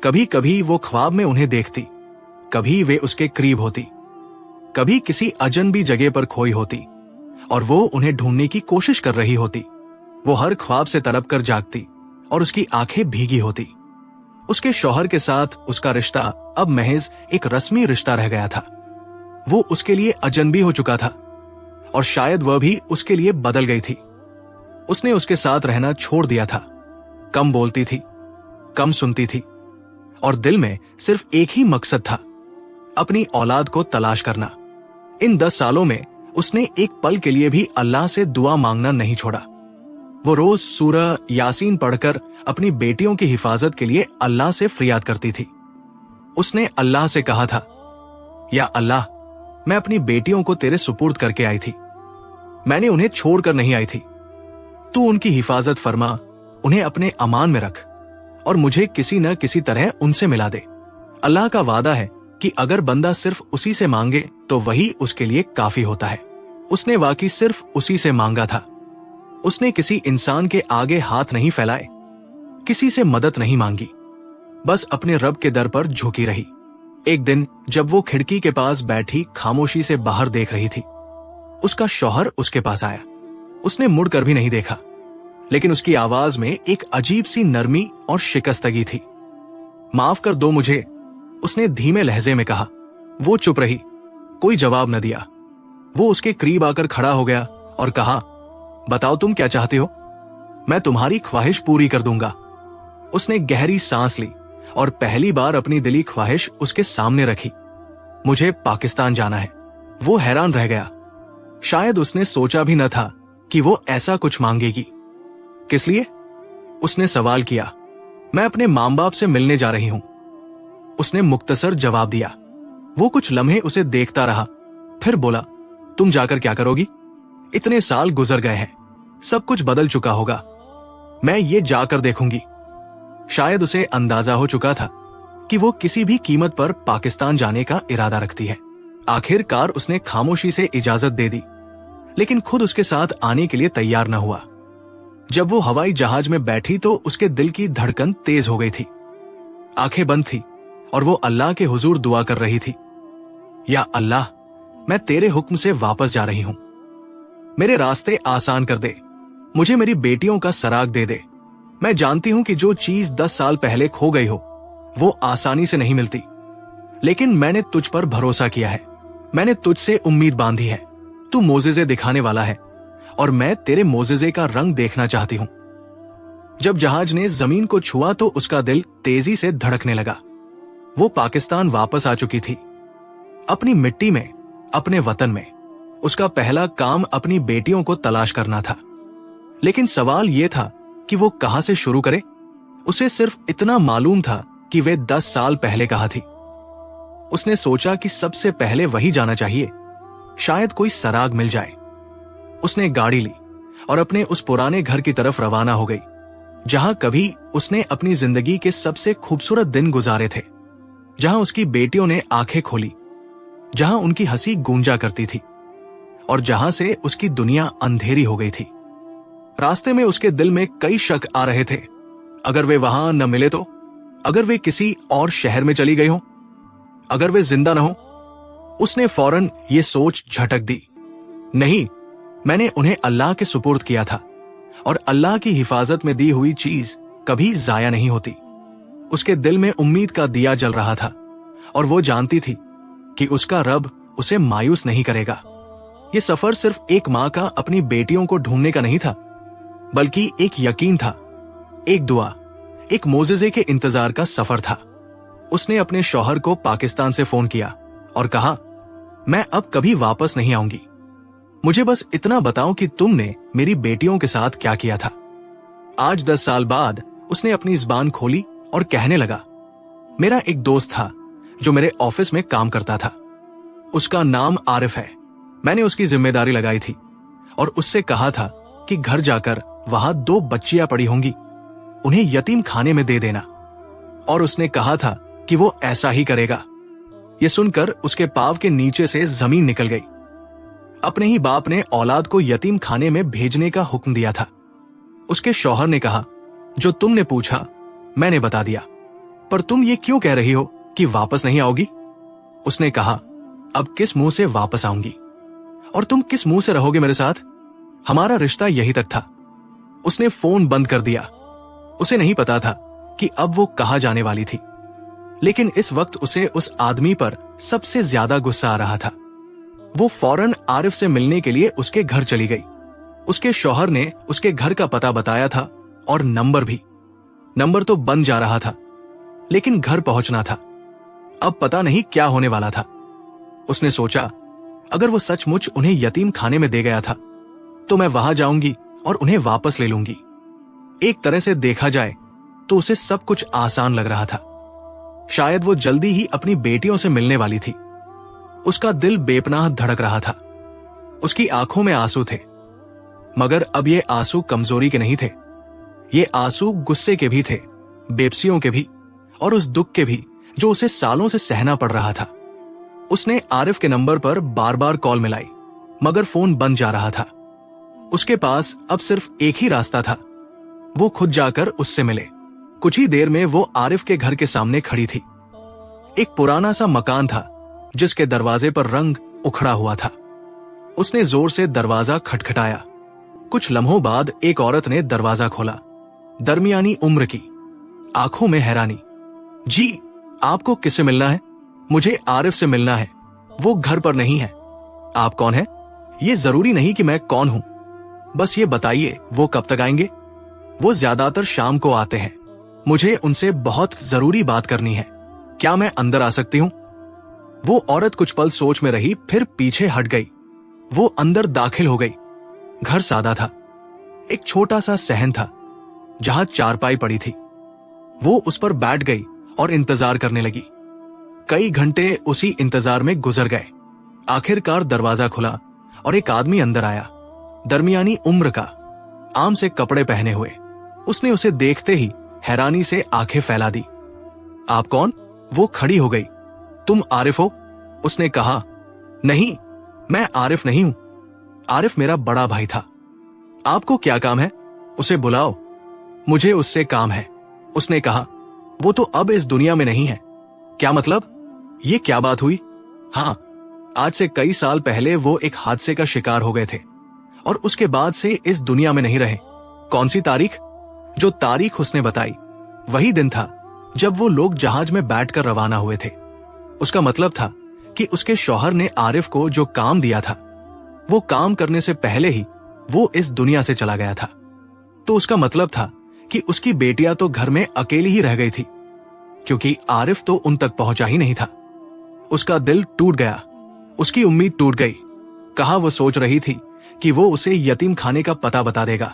Speaker 1: कभी कभी वो ख्वाब में उन्हें देखती, कभी वे उसके करीब होती, कभी किसी अजनबी जगह पर खोई होती और वो उन्हें ढूंढने की कोशिश कर रही होती। वो हर ख्वाब से तड़प कर जागती और उसकी आंखें भीगी होती। उसके शौहर के साथ उसका रिश्ता अब महज एक रस्मी रिश्ता रह गया था। वो उसके लिए अजनबी हो चुका था और शायद वह भी उसके लिए बदल गई थी। उसने उसके साथ रहना छोड़ दिया था। कम बोलती थी, कम सुनती थी और दिल में सिर्फ एक ही मकसद था, अपनी औलाद को तलाश करना। इन 10 सालों में उसने एक पल के लिए भी अल्लाह से दुआ मांगना नहीं छोड़ा। वो रोज सूरह यासीन पढ़कर अपनी बेटियों की हिफाजत के लिए अल्लाह से फरियाद करती थी। उसने अल्लाह से कहा था, या अल्लाह, मैं अपनी बेटियों को तेरे सुपुर्द करके आई थी। मैंने उन्हें छोड़कर नहीं आई थी। तू उनकी हिफाजत फरमा, उन्हें अपने अमान में रख और मुझे किसी न किसी तरह उनसे मिला दे। अल्लाह का वादा है कि अगर बंदा सिर्फ उसी से मांगे तो वही उसके लिए काफी होता है। उसने वाकई सिर्फ उसी से मांगा था। उसने किसी इंसान के आगे हाथ नहीं फैलाए, किसी से मदद नहीं मांगी, बस अपने रब के दर पर झुकी रही। एक दिन जब वो खिड़की के पास बैठी खामोशी से बाहर देख रही थी, उसका शौहर उसके पास आया। उसने मुड़कर भी नहीं देखा, लेकिन उसकी आवाज में एक अजीब सी नरमी और शिकस्तगी थी। माफ कर दो मुझे, उसने धीमे लहजे में कहा। वो चुप रही, कोई जवाब न दिया। वो उसके करीब आकर खड़ा हो गया और कहा, बताओ तुम क्या चाहते हो? मैं तुम्हारी ख्वाहिश पूरी कर दूंगा। उसने गहरी सांस ली और पहली बार अपनी दिली ख्वाहिश उसके सामने रखी। मुझे पाकिस्तान जाना है। वो हैरान रह गया। शायद उसने सोचा भी न था कि वो ऐसा कुछ मांगेगी। किस लिए? उसने सवाल किया। मैं अपने मां बाप से मिलने जा रही हूं, उसने मुख्तसर जवाब दिया। वो कुछ लम्हे उसे देखता रहा, फिर बोला, तुम जाकर क्या करोगी? इतने साल गुजर गए हैं, सब कुछ बदल चुका होगा। मैं ये जाकर देखूंगी। शायद उसे अंदाजा हो चुका था कि वो किसी भी कीमत पर पाकिस्तान जाने का इरादा रखती है। आखिरकार उसने खामोशी से इजाजत दे दी, लेकिन खुद उसके साथ आने के लिए तैयार न हुआ। जब वो हवाई जहाज में बैठी तो उसके दिल की धड़कन तेज हो गई थी। आंखें बंद थी और वो अल्लाह के हुजूर दुआ कर रही थी, या अल्लाह, मैं तेरे हुक्म से वापस जा रही हूं। मेरे रास्ते आसान कर दे, मुझे मेरी बेटियों का सराग दे दे। मैं जानती हूं कि जो चीज 10 साल पहले खो गई हो वो आसानी से नहीं मिलती, लेकिन मैंने तुझ पर भरोसा किया है। मैंने तुझसे उम्मीद बांधी है। तू मोजेजे दिखाने वाला है और मैं तेरे मोजेजे का रंग देखना चाहती हूं। जब जहाज ने जमीन को छुआ तो उसका दिल तेजी से धड़कने लगा। वो पाकिस्तान वापस आ चुकी थी, अपनी मिट्टी में, अपने वतन में। उसका पहला काम अपनी बेटियों को तलाश करना था, लेकिन सवाल यह था कि वो कहां से शुरू करे। उसे सिर्फ इतना मालूम था कि वे 10 साल पहले कहा थी। उसने सोचा कि सबसे पहले वही जाना चाहिए, शायद कोई सराग मिल जाए। उसने गाड़ी ली और अपने उस पुराने घर की तरफ रवाना हो गई, जहां कभी उसने अपनी जिंदगी के सबसे खूबसूरत दिन गुजारे थे, जहां उसकी बेटियों ने आंखें खोली, जहां उनकी हंसी गूंजा करती थी और जहां से उसकी दुनिया अंधेरी हो गई थी। रास्ते में उसके दिल में कई शक आ रहे थे। अगर वे वहां न मिले तो? अगर वे किसी और शहर में चली गई हो? अगर वे जिंदा न हो? उसने फौरन ये सोच झटक दी, नहीं, मैंने उन्हें अल्लाह के सुपुर्द किया था और अल्लाह की हिफाजत में दी हुई चीज कभी जाया नहीं होती। उसके दिल में उम्मीद का दिया जल रहा था और वो जानती थी कि उसका रब उसे मायूस नहीं करेगा। ये सफर सिर्फ एक माँ का अपनी बेटियों को ढूंढने का नहीं था, बल्कि एक यकीन था, एक दुआ, एक मोज़ेज़े के इंतजार का सफर था। उसने अपने शौहर को पाकिस्तान से फोन किया और कहा, मैं अब कभी वापस नहीं आऊंगी, मुझे बस इतना बताओ कि तुमने मेरी बेटियों के साथ क्या किया था। आज 10 साल बाद उसने अपनी ज़बान खोली और कहने लगा, मेरा एक दोस्त था जो मेरे ऑफिस में काम करता था। उसका नाम आरिफ है। मैंने उसकी जिम्मेदारी लगाई थी और उससे कहा था कि घर जाकर वहां 2 बच्चियां पड़ी होंगी, उन्हें यतीम खाने में दे देना, और उसने कहा था कि वो ऐसा ही करेगा। ये सुनकर उसके पांव के नीचे से जमीन निकल गई। अपने ही बाप ने औलाद को यतीम खाने में भेजने का हुक्म दिया था। उसके शौहर ने कहा, जो तुमने पूछा मैंने बता दिया, पर तुम ये क्यों कह रही हो कि वापस नहीं आओगी? उसने कहा, अब किस मुंह से वापस आऊंगी और तुम किस मुंह से रहोगे मेरे साथ? हमारा रिश्ता यही तक था। उसने फोन बंद कर दिया। उसे नहीं पता था कि अब वो कहां जाने वाली थी, लेकिन इस वक्त उसे उस आदमी पर सबसे ज्यादा गुस्सा आ रहा था। वो फौरन आरिफ से मिलने के लिए उसके घर चली गई। उसके शौहर ने उसके घर का पता बताया था और नंबर भी। नंबर तो बन जा रहा था, लेकिन घर पहुंचना था। अब पता नहीं क्या होने वाला था। उसने सोचा, अगर वो सचमुच उन्हें यतीम खाने में दे गया था तो मैं वहां जाऊंगी और उन्हें वापस ले लूंगी। एक तरह से देखा जाए तो उसे सब कुछ आसान लग रहा था। शायद वो जल्दी ही अपनी बेटियों से मिलने वाली थी। उसका दिल बेपनाह धड़क रहा था। उसकी आंखों में आंसू थे, मगर अब ये आंसू कमजोरी के नहीं थे। ये आंसू गुस्से के भी थे, बेबसियों के भी, और उस दुख के भी जो उसे सालों से सहना पड़ रहा था। उसने आरिफ के नंबर पर बार बार कॉल मिलाई, मगर फोन बंद जा रहा था। उसके पास अब सिर्फ एक ही रास्ता था, वो खुद जाकर उससे मिले। कुछ ही देर में वो आरिफ के घर के सामने खड़ी थी। एक पुराना सा मकान था जिसके दरवाजे पर रंग उखड़ा हुआ था। उसने जोर से दरवाजा खटखटाया। कुछ लम्हों बाद एक औरत ने दरवाजा खोला, दरमियानी उम्र की, आंखों में हैरानी। जी, आपको किससे मिलना है? मुझे आरिफ से मिलना है, वो घर पर नहीं है। आप कौन है? ये जरूरी नहीं कि मैं कौन हूं, बस ये बताइए वो कब तक आएंगे? वो ज्यादातर शाम को आते हैं। मुझे उनसे बहुत जरूरी बात करनी है। क्या मैं अंदर आ सकती हूं? वो औरत कुछ पल सोच में रही, फिर पीछे हट गई। वो अंदर दाखिल हो गई। घर सादा था। एक छोटा सा सहन था जहां चारपाई पड़ी थी। वो उस पर बैठ गई और इंतजार करने लगी। कई घंटे उसी इंतजार में गुजर गए। आखिरकार दरवाजा खुला और एक आदमी अंदर आया, दरमियानी उम्र का, आम से कपड़े पहने हुए। उसने उसे देखते ही हैरानी से आंखें फैला दी। आप कौन? वो खड़ी हो गई। तुम आरिफ हो? उसने कहा। नहीं, मैं आरिफ नहीं हूं। आरिफ मेरा बड़ा भाई था। आपको क्या काम है? उसे बुलाओ। मुझे उससे काम है। उसने कहा। वो तो अब इस दुनिया में नहीं है। क्या मतलब? ये क्या बात हुई? हाँ, आज से कई साल पहले वो एक हादसे का शिकार हो गए थे और उसके बाद से इस दुनिया में नहीं रहे। कौन सी तारीख? जो तारीख उसने बताई वही दिन था जब वो लोग जहाज में बैठकर रवाना हुए थे। उसका मतलब था कि उसके शौहर ने आरिफ को जो काम दिया था, वो काम करने से पहले ही वो इस दुनिया से चला गया था। तो उसका मतलब था कि उसकी बेटियां तो घर में अकेली ही रह गई थी, क्योंकि आरिफ तो उन तक पहुंचा ही नहीं था। उसका दिल टूट गया, उसकी उम्मीद टूट गई। कहा वो सोच रही थी कि वो उसे यतीम खाने का पता बता देगा,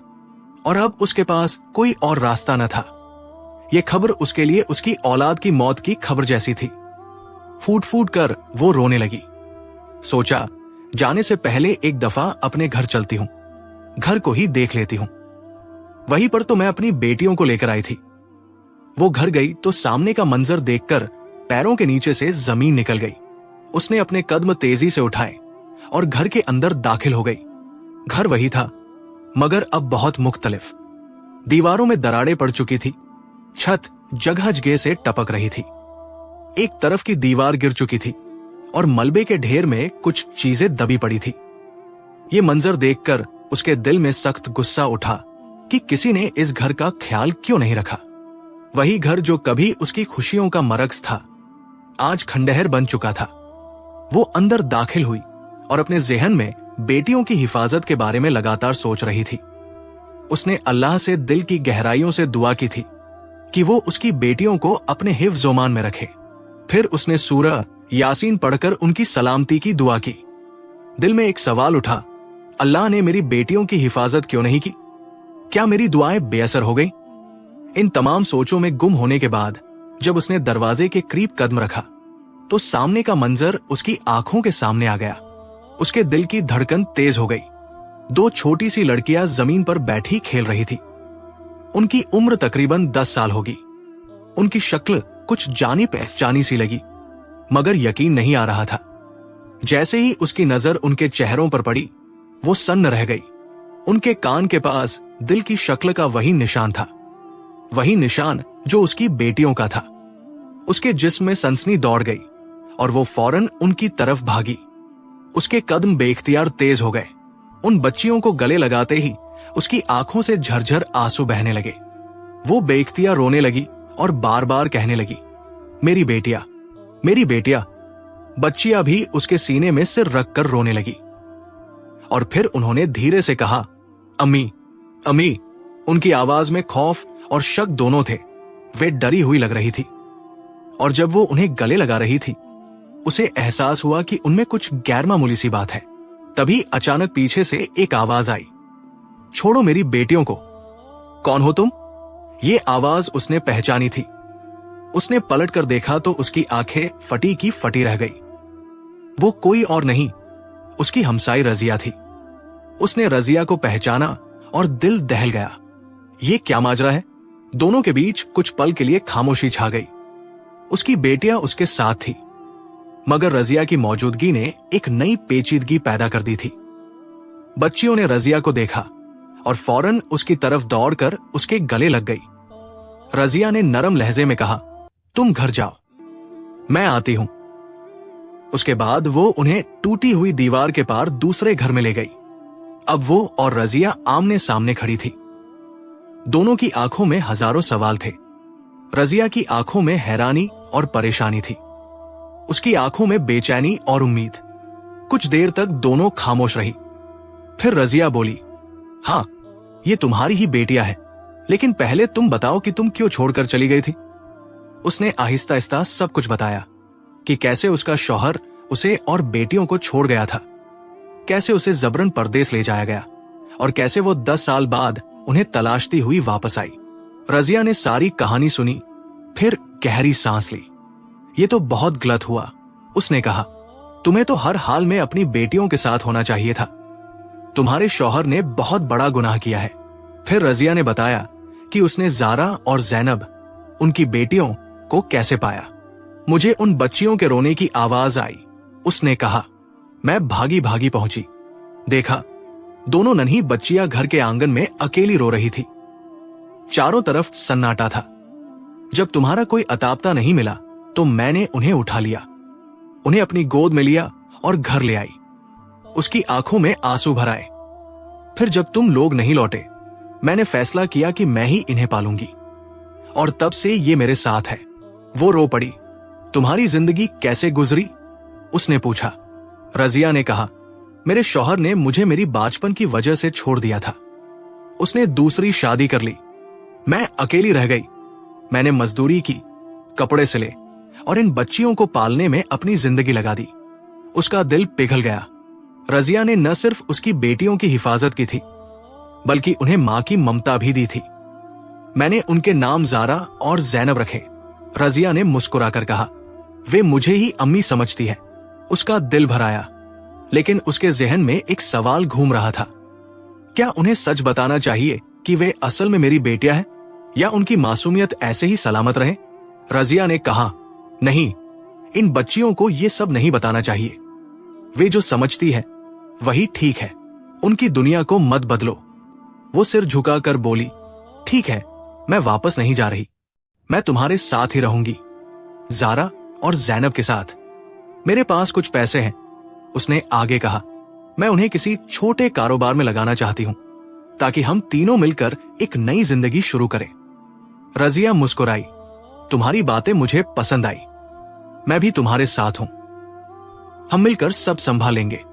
Speaker 1: और अब उसके पास कोई और रास्ता न था। यह खबर उसके लिए उसकी औलाद की मौत की खबर जैसी थी। फूट फूट कर वो रोने लगी। सोचा, जाने से पहले एक दफा अपने घर चलती हूं, घर को ही देख लेती हूं। वहीं पर तो मैं अपनी बेटियों को लेकर आई थी। वो घर गई तो सामने का मंजर देखकर पैरों के नीचे से जमीन निकल गई। उसने अपने कदम तेजी से उठाए और घर के अंदर दाखिल हो गई। घर वही था, मगर अब बहुत मुख्तलिफ। दीवारों में दरारें पड़ चुकी थी, छत जगह जगह से टपक रही थी। एक तरफ की दीवार गिर चुकी थी और मलबे के ढेर में कुछ चीजें दबी पड़ी थी। ये मंजर देखकर उसके दिल में सख्त गुस्सा उठा कि किसी ने इस घर का ख्याल क्यों नहीं रखा। वही घर जो कभी उसकी खुशियों का मरकज था, आज खंडहर बन चुका था। वो अंदर दाखिल हुई और अपने ज़हन में बेटियों की हिफाजत के बारे में लगातार सोच रही थी। उसने अल्लाह से दिल की गहराइयों से दुआ की थी कि वो उसकी बेटियों को अपने हिफ्ज़-ओ-मान में रखे। फिर उसने सूरह यासीन पढ़कर उनकी सलामती की दुआ की। दिल में एक सवाल उठा, अल्लाह ने मेरी बेटियों की हिफाजत क्यों नहीं की? क्या मेरी दुआएं बेअसर हो गई? इन तमाम सोचों में गुम होने के बाद जब उसने दरवाजे के करीब कदम रखा तो सामने का मंजर उसकी आंखों के सामने आ गया। उसके दिल की धड़कन तेज हो गई। 2 छोटी सी लड़कियां जमीन पर बैठी खेल रही थी। उनकी उम्र तकरीबन 10 साल होगी। उनकी शक्ल कुछ जानी पहचानी सी लगी, मगर यकीन नहीं आ रहा था। जैसे ही उसकी नजर उनके चेहरों पर पड़ी, वो सन्न रह गई। उनके कान के पास दिल की शक्ल का वही निशान था, वही निशान जो उसकी बेटियों का था। उसके जिस्म में सनसनी दौड़ गई और वो फौरन उनकी तरफ भागी। उसके कदम बेख्तियार तेज हो गए। उन बच्चियों को गले लगाते ही उसकी आंखों से झरझर आंसू बहने लगे। वो बेख्तियार रोने लगी और बार बार कहने लगी, मेरी बेटिया, मेरी बेटिया। बच्चियां भी उसके सीने में सिर रखकर रोने लगी। और फिर उन्होंने धीरे से कहा, अम्मी, अम्मी। उनकी आवाज में खौफ और शक दोनों थे। वे डरी हुई लग रही थी। और जब वो उन्हें गले लगा रही थी, उसे एहसास हुआ कि उनमें कुछ गैरमामूली सी बात है। तभी अचानक पीछे से एक आवाज आई, छोड़ो मेरी बेटियों को। कौन हो तुम? ये आवाज उसने पहचानी थी। उसने पलट कर देखा तो उसकी आंखें फटी की फटी रह गई। वो कोई और नहीं, उसकी हमसाई रजिया थी। उसने रजिया को पहचाना और दिल दहल गया। ये क्या माजरा है? दोनों के बीच कुछ पल के लिए खामोशी छा गई। उसकी बेटियां उसके साथ थी, मगर रजिया की मौजूदगी ने एक नई पेचीदगी पैदा कर दी थी। बच्चियों ने रजिया को देखा और फौरन उसकी तरफ दौड़कर उसके गले लग गई। रजिया ने नरम लहजे में कहा, तुम घर जाओ, मैं आती हूं। उसके बाद वो उन्हें टूटी हुई दीवार के पार दूसरे घर में ले गई। अब वो और रजिया आमने सामने खड़ी थी। दोनों की आंखों में हजारों सवाल थे। रजिया की आंखों में हैरानी और परेशानी थी, उसकी आंखों में बेचैनी और उम्मीद। कुछ देर तक दोनों खामोश रही। फिर रजिया बोली, हां, ये तुम्हारी ही बेटियां है, लेकिन पहले तुम बताओ कि तुम क्यों छोड़कर चली गई थी। उसने आहिस्ता आहिस्ता सब कुछ बताया कि कैसे उसका शौहर उसे और बेटियों को छोड़ गया था, कैसे उसे जबरन परदेस ले जाया गया और कैसे वो 10 साल बाद उन्हें तलाशती हुई वापस आई। रजिया ने सारी कहानी सुनी, फिर गहरी सांस ली। ये तो बहुत गलत हुआ, उसने कहा। तुम्हें तो हर हाल में अपनी बेटियों के साथ होना चाहिए था। तुम्हारे शौहर ने बहुत बड़ा गुनाह किया है। फिर रजिया ने बताया कि उसने जारा और जैनब, उनकी बेटियों को कैसे पाया। मुझे उन बच्चियों के रोने की आवाज आई, उसने कहा। मैं भागी भागी पहुंची। देखा, दोनों नन्ही बच्चियां घर के आंगन में अकेली रो रही थी। चारों तरफ सन्नाटा था। जब तुम्हारा कोई अतापता नहीं मिला तो मैंने उन्हें उठा लिया, उन्हें अपनी गोद में लिया और घर ले आई। उसकी आंखों में आंसू भर आए। फिर जब तुम लोग नहीं लौटे, मैंने फैसला किया कि मैं ही इन्हें पालूंगी, और तब से ये मेरे साथ है। वो रो पड़ी। तुम्हारी जिंदगी कैसे गुजरी? उसने पूछा। रजिया ने कहा, मेरे शौहर ने मुझे मेरी बाचपन की वजह से छोड़ दिया था। उसने दूसरी शादी कर ली। मैं अकेली रह गई। मैंने मजदूरी की, कपड़े सिले और इन बच्चियों को पालने में अपनी जिंदगी लगा दी। उसका दिल पिघल गया। रजिया ने न सिर्फ उसकी बेटियों की हिफाजत की थी, बल्कि उन्हें मां की ममता भी दी थी। मैंने उनके नाम जारा और जैनब रखे। रजिया ने मुस्कुराकर कहा, वे मुझे ही अम्मी समझती है। उसका दिल भर आया, लेकिन उसके जहन में एक सवाल घूम रहा था। क्या उन्हें सच बताना चाहिए कि वे असल में मेरी बेटियां हैं, या उनकी मासूमियत ऐसे ही सलामत रहे? रजिया ने कहा, नहीं, इन बच्चियों को ये सब नहीं बताना चाहिए। वे जो समझती है वही ठीक है। उनकी दुनिया को मत बदलो। वो सिर झुकाकर बोली, ठीक है, मैं वापस नहीं जा रही। मैं तुम्हारे साथ ही रहूंगी, जारा और जैनब के साथ। मेरे पास कुछ पैसे हैं, उसने आगे कहा। मैं उन्हें किसी छोटे कारोबार में लगाना चाहती हूं, ताकि हम तीनों मिलकर एक नई जिंदगी शुरू करें। रजिया मुस्कुराई। तुम्हारी बातें मुझे पसंद आई। मैं भी तुम्हारे साथ हूं। हम मिलकर सब संभालेंगे।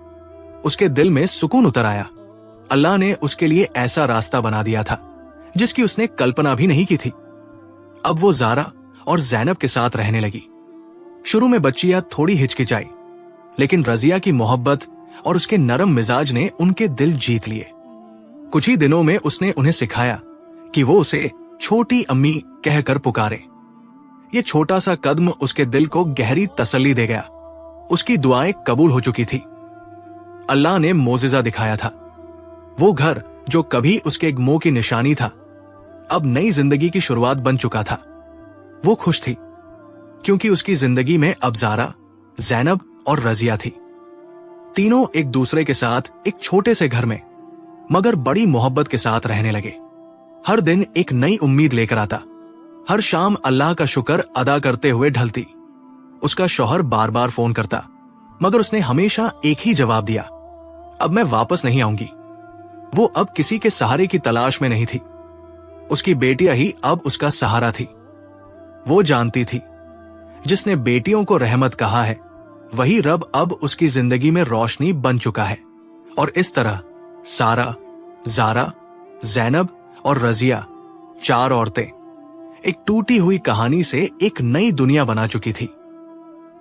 Speaker 1: उसके दिल में सुकून उतर आया। अल्लाह ने उसके लिए ऐसा रास्ता बना दिया था जिसकी उसने कल्पना भी नहीं की थी। अब वो जारा और जैनब के साथ रहने लगी। शुरू में बच्चियां थोड़ी हिचकिचाई, लेकिन रजिया की मोहब्बत और उसके नरम मिजाज ने उनके दिल जीत लिए। कुछ ही दिनों में उसने उन्हें सिखाया कि वो उसे छोटी अम्मी कहकर पुकारे। ये छोटा सा कदम उसके दिल को गहरी तसल्ली दे गया। उसकी दुआएं कबूल हो चुकी थी। अल्लाह ने मोजिजा दिखाया था। वो घर जो कभी उसके एक मोह की निशानी था, अब नई जिंदगी की शुरुआत बन चुका था। वो खुश थी क्योंकि उसकी जिंदगी में अब जारा, जैनब और रजिया थी। तीनों एक दूसरे के साथ एक छोटे से घर में मगर बड़ी मोहब्बत के साथ रहने लगे। हर दिन एक नई उम्मीद लेकर आता। हर शाम अल्लाह का शुक्र अदा करते हुए ढलती। उसका शौहर बार बार फोन करता, मगर उसने हमेशा एक ही जवाब दिया, अब मैं वापस नहीं आऊंगी। वो अब किसी के सहारे की तलाश में नहीं थी। उसकी बेटियां ही अब उसका सहारा थी। वो जानती थी, जिसने बेटियों को रहमत कहा है, वही रब अब उसकी जिंदगी में रोशनी बन चुका है। और इस तरह सारा, जारा, जैनब और रजिया, चार औरतें एक टूटी हुई कहानी से एक नई दुनिया बना चुकी थी।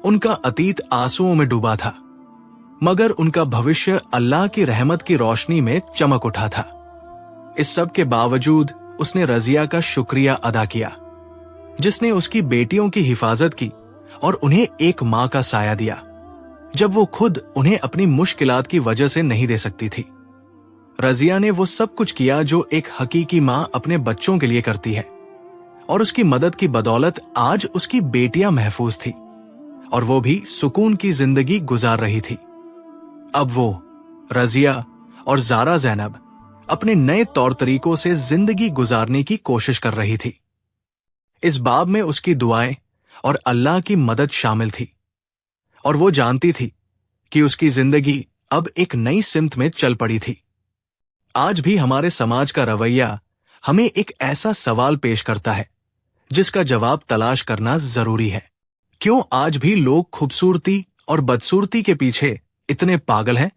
Speaker 1: उनका अतीत आंसुओं में डूबा था, मगर उनका भविष्य अल्लाह की रहमत की रोशनी में चमक उठा था। इस सब के बावजूद उसने रजिया का शुक्रिया अदा किया, जिसने उसकी बेटियों की हिफाजत की और उन्हें एक मां का साया दिया, जब वो खुद उन्हें अपनी मुश्किलात की वजह से नहीं दे सकती थी। रजिया ने वो सब कुछ किया जो एक हकीकी मां अपने बच्चों के लिए करती है, और उसकी मदद की बदौलत आज उसकी बेटियां महफूज थी और वो भी सुकून की जिंदगी गुजार रही थी। अब वो, रजिया और जारा जैनब अपने नए तौर तरीकों से जिंदगी गुजारने की कोशिश कर रही थी। इस बाब में उसकी दुआएं और अल्लाह की मदद शामिल थी, और वो जानती थी कि उसकी जिंदगी अब एक नई सिमत में चल पड़ी थी। आज भी हमारे समाज का रवैया हमें एक ऐसा सवाल पेश करता है जिसका जवाब तलाश करना जरूरी है। क्यों आज भी लोग खूबसूरती और बदसूरती के पीछे इतने पागल हैं?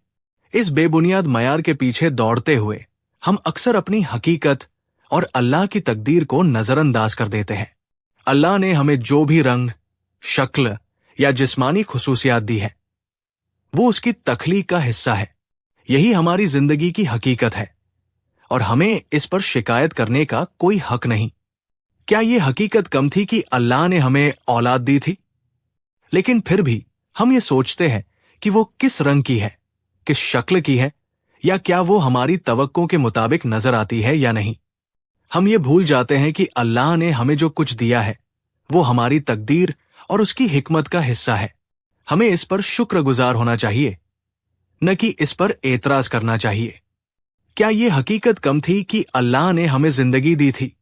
Speaker 1: इस बेबुनियाद मयार के पीछे दौड़ते हुए हम अक्सर अपनी हकीकत और अल्लाह की तकदीर को नजरअंदाज कर देते हैं। अल्लाह ने हमें जो भी रंग, शक्ल या जिस्मानी खुसूसियात दी है, वो उसकी तख्लीक का हिस्सा है। यही हमारी जिंदगी की हकीकत है और हमें इस पर शिकायत करने का कोई हक नहीं। क्या ये हकीकत कम थी कि अल्लाह ने हमें औलाद दी थी? लेकिन फिर भी हम ये सोचते हैं कि वो किस रंग की है, किस शक्ल की है, या क्या वो हमारी तवक्को के मुताबिक नजर आती है या नहीं। हम ये भूल जाते हैं कि अल्लाह ने हमें जो कुछ दिया है वो हमारी तकदीर और उसकी हिकमत का हिस्सा है। हमें इस पर शुक्रगुजार होना चाहिए, न कि इस पर एतराज करना चाहिए। क्या ये हकीकत कम थी कि अल्लाह ने हमें जिंदगी दी थी,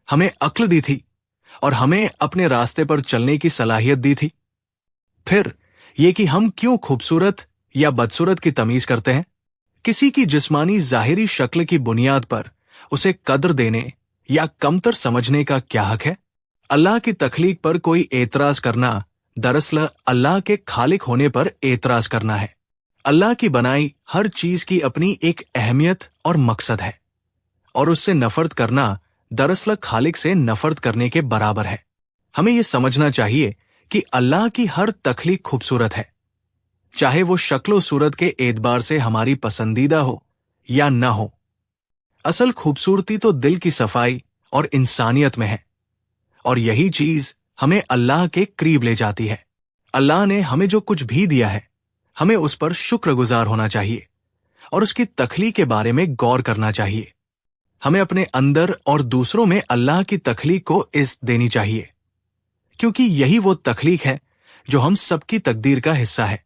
Speaker 1: हमें अक्ल दी थी और हमें अपने रास्ते पर चलने की सलाहियत दी थी? फिर ये कि हम क्यों खूबसूरत या बदसूरत की तमीज करते हैं? किसी की जिस्मानी जाहिरी शक्ल की बुनियाद पर उसे कद्र देने या कमतर समझने का क्या हक है? अल्लाह की तख्लीक पर कोई एतराज करना दरअसल अल्लाह के खालिक होने पर एतराज करना है। अल्लाह की बनाई हर चीज की अपनी एक अहमियत और मकसद है, और उससे नफरत करना दरअसल खालिक से नफरत करने के बराबर है। हमें यह समझना चाहिए कि अल्लाह की हर तख्लीक खूबसूरत है, चाहे वो शक्लो सूरत के एतबार से हमारी पसंदीदा हो या न हो। असल खूबसूरती तो दिल की सफाई और इंसानियत में है, और यही चीज हमें अल्लाह के करीब ले जाती है। अल्लाह ने हमें जो कुछ भी दिया है, हमें उस पर शुक्रगुजार होना चाहिए और उसकी तख्लीक के बारे में गौर करना चाहिए। हमें अपने अंदर और दूसरों में अल्लाह की तख्लीक को इज्जत देनी चाहिए, क्योंकि यही वो तख्लीक है जो हम सबकी तकदीर का हिस्सा है।